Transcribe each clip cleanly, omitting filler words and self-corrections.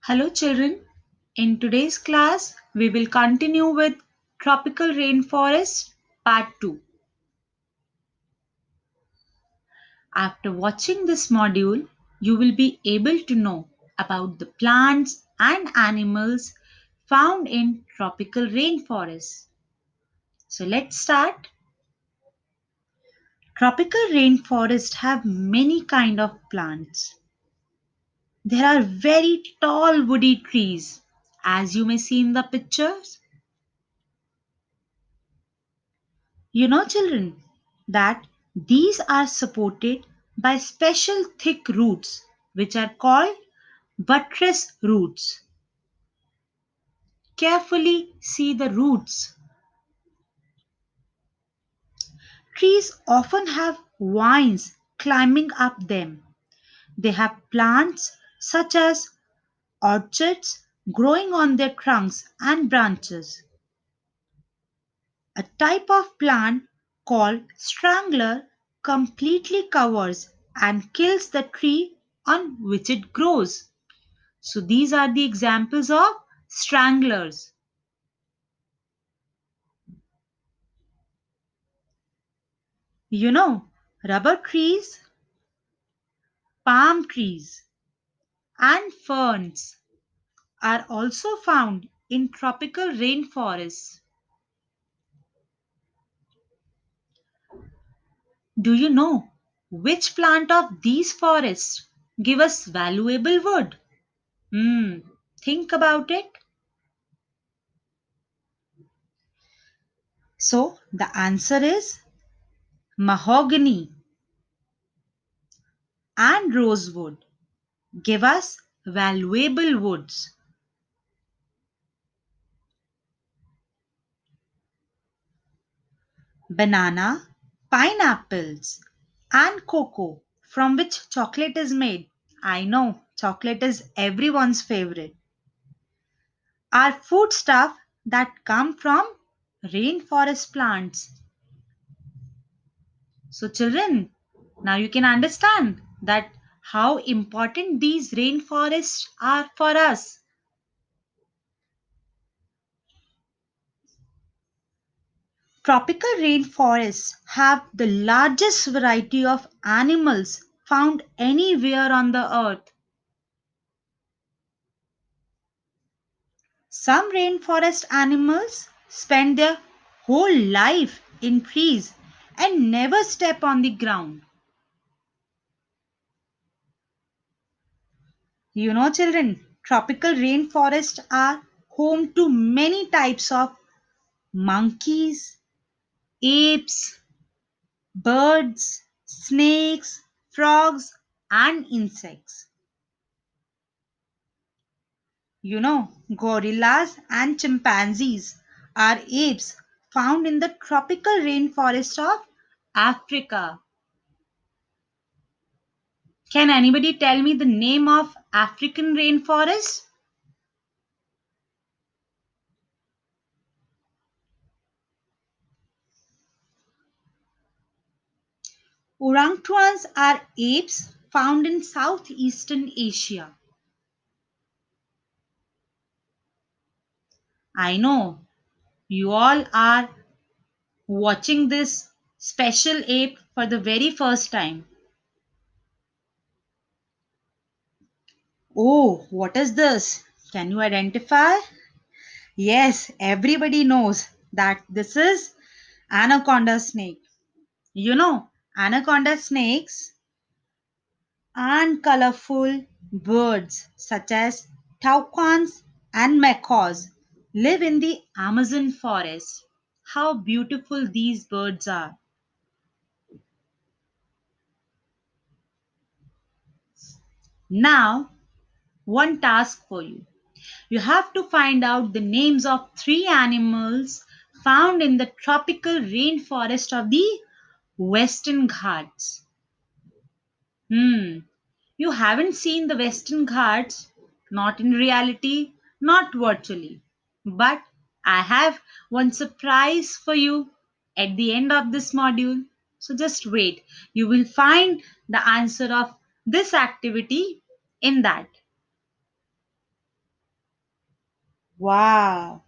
Hello, children. In today's class, we will continue with Tropical Rainforest Part 2. After watching this module, you will be able to know about the plants and animals found in tropical rainforests. So let's start. Tropical rainforests have many kind of plants. There are very tall woody trees, as you may see in the pictures. You know, children, that these are supported by special thick roots which are called buttress roots. Carefully see the roots. Trees often have vines climbing up them. They have plants such as orchids growing on their trunks and branches. A type of plant called strangler completely covers and kills the tree on which it grows. So these are the examples of stranglers. You know, rubber trees, palm trees, and ferns are also found in tropical rainforests. Do you know which plant of these forests give us valuable wood? Hmm, think about it. So the answer is mahogany and rosewood give us valuable woods. Banana, pineapples, and cocoa, from which chocolate is made. I know chocolate is everyone's favorite. Are foodstuff that come from rainforest plants. So, children, now you can understand that how important these rainforests are for us. Tropical rainforests have the largest variety of animals found anywhere on the earth. Some rainforest animals spend their whole life in trees and never step on the ground. You know, children, tropical rainforests are home to many types of monkeys, apes, birds, snakes, frogs, and insects. You know, gorillas and chimpanzees are apes found in the tropical rainforest of Africa. Can anybody tell me the name of African rainforest? Orangutans are apes found in southeastern Asia. I know you all are watching this special ape for the very first time. Oh, what is this? Can you identify? Yes, everybody knows that this is anaconda snake. You know, anaconda snakes and colorful birds such as toucans and macaws live in the Amazon forest. How beautiful these birds are. Now, one task for you. You have to find out the names of three animals found in the tropical rainforest of the Western Ghats. Hmm, you haven't seen the Western Ghats, not in reality, not virtually. But I have one surprise for you at the end of this module. So just wait. You will find the answer of this activity in that. Wow!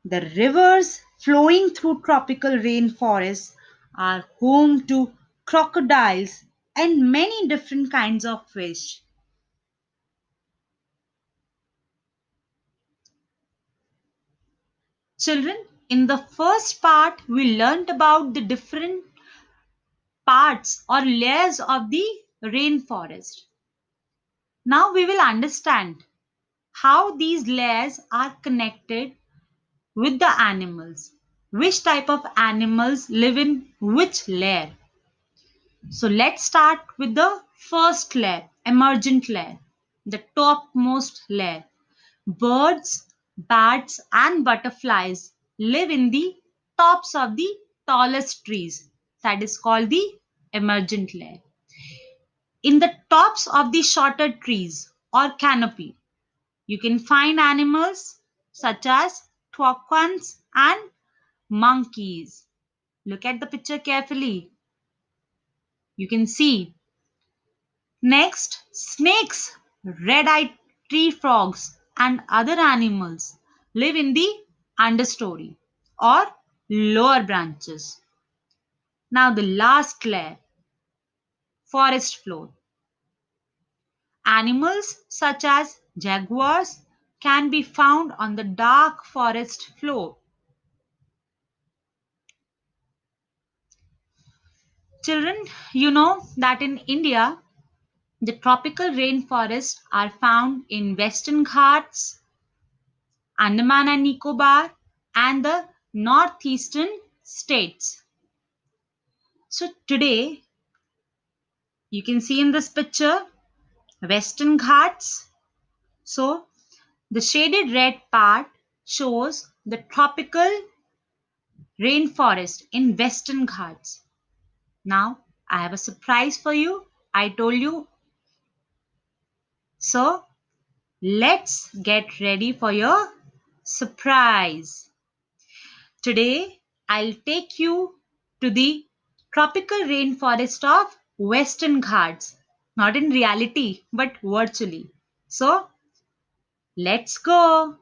The rivers flowing through tropical rainforests are home to crocodiles and many different kinds of fish. Children, in the first part, we learnt about the different parts or layers of the rainforest. Now we will understand how these layers are connected with the animals. Which type of animals live in which layer? So let's start with the first layer, emergent layer, the topmost layer. Birds, bats, and butterflies live in the tops of the tallest trees. That is called the emergent layer. In the tops of the shorter trees or canopy, you can find animals such as toucans and monkeys. Look at the picture carefully. You can see. Next, snakes, red-eyed tree frogs, and other animals live in the understory or lower branches. Now, the last layer, forest floor. Animals such as jaguars can be found on the dark forest floor. Children, you know that in India, the tropical rainforests are found in Western Ghats, Andaman and Nicobar, and the northeastern states. So today you can see in this picture Western Ghats. So the shaded red part shows the tropical rainforest in Western Ghats. Now I have a surprise for you. I told you. So let's get ready for your surprise. Today, I'll take you to the tropical rainforest of Western Ghats. Not in reality, but virtually. So, let's go.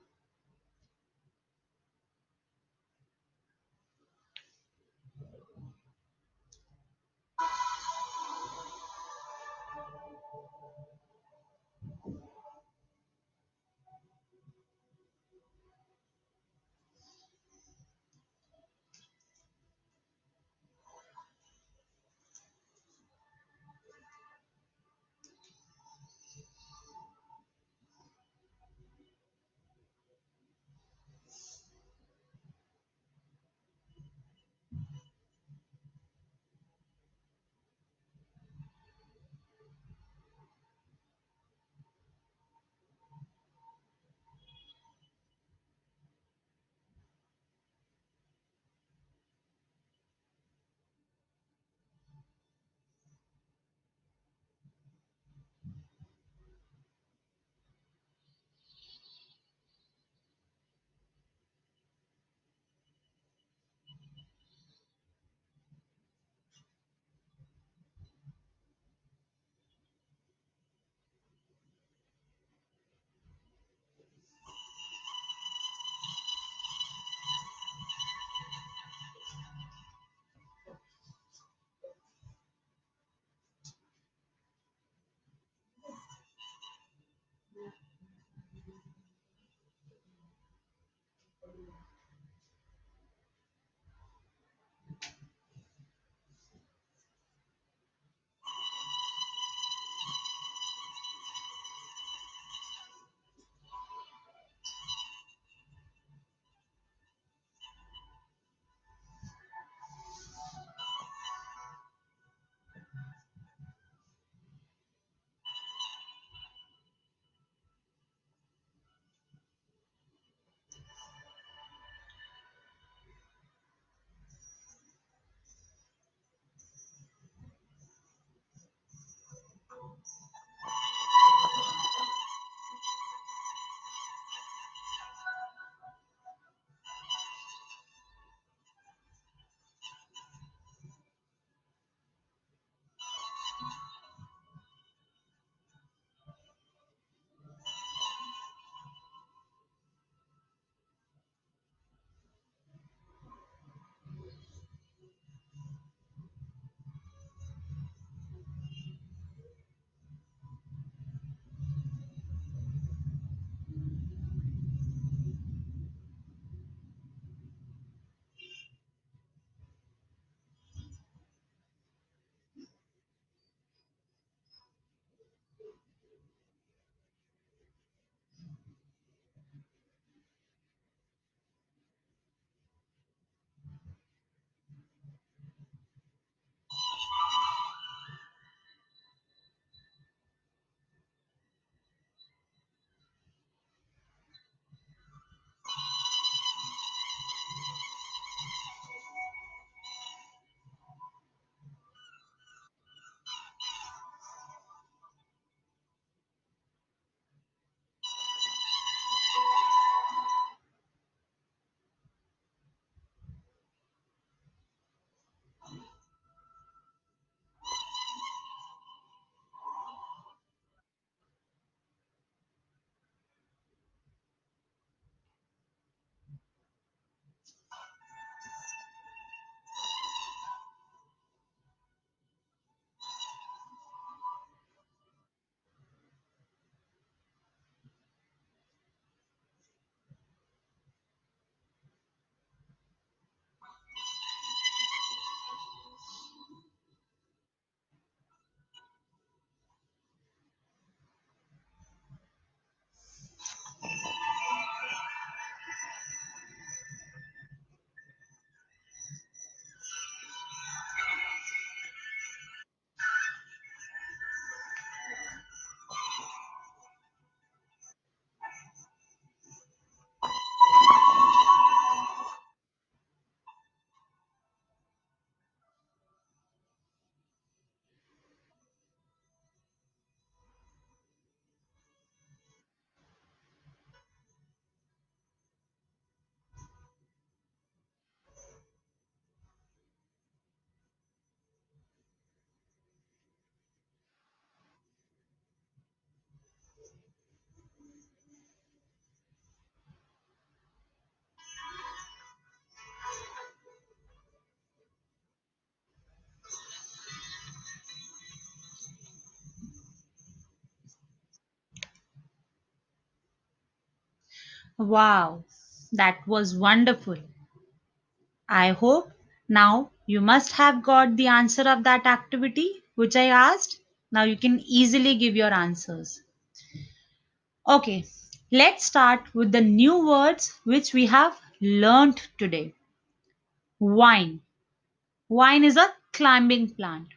Wow, that was wonderful. I hope now you must have got the answer of that activity which I asked. Now you can easily give your answers. Okay, let's start with the new words which we have learned today. Vine. Vine is a climbing plant.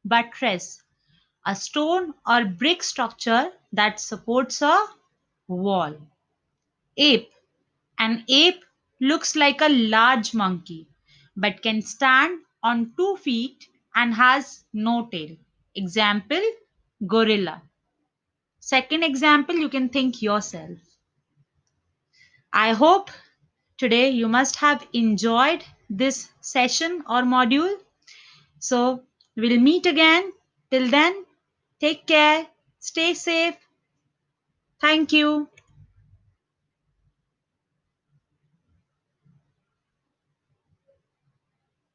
Buttress. A stone or brick structure that supports a wall. Ape. An ape looks like a large monkey but can stand on 2 feet and has no tail. Example, gorilla. Second example, you can think yourself. I hope today you must have enjoyed this session or module. So we'll meet again. Till then, take care, stay safe. Thank you.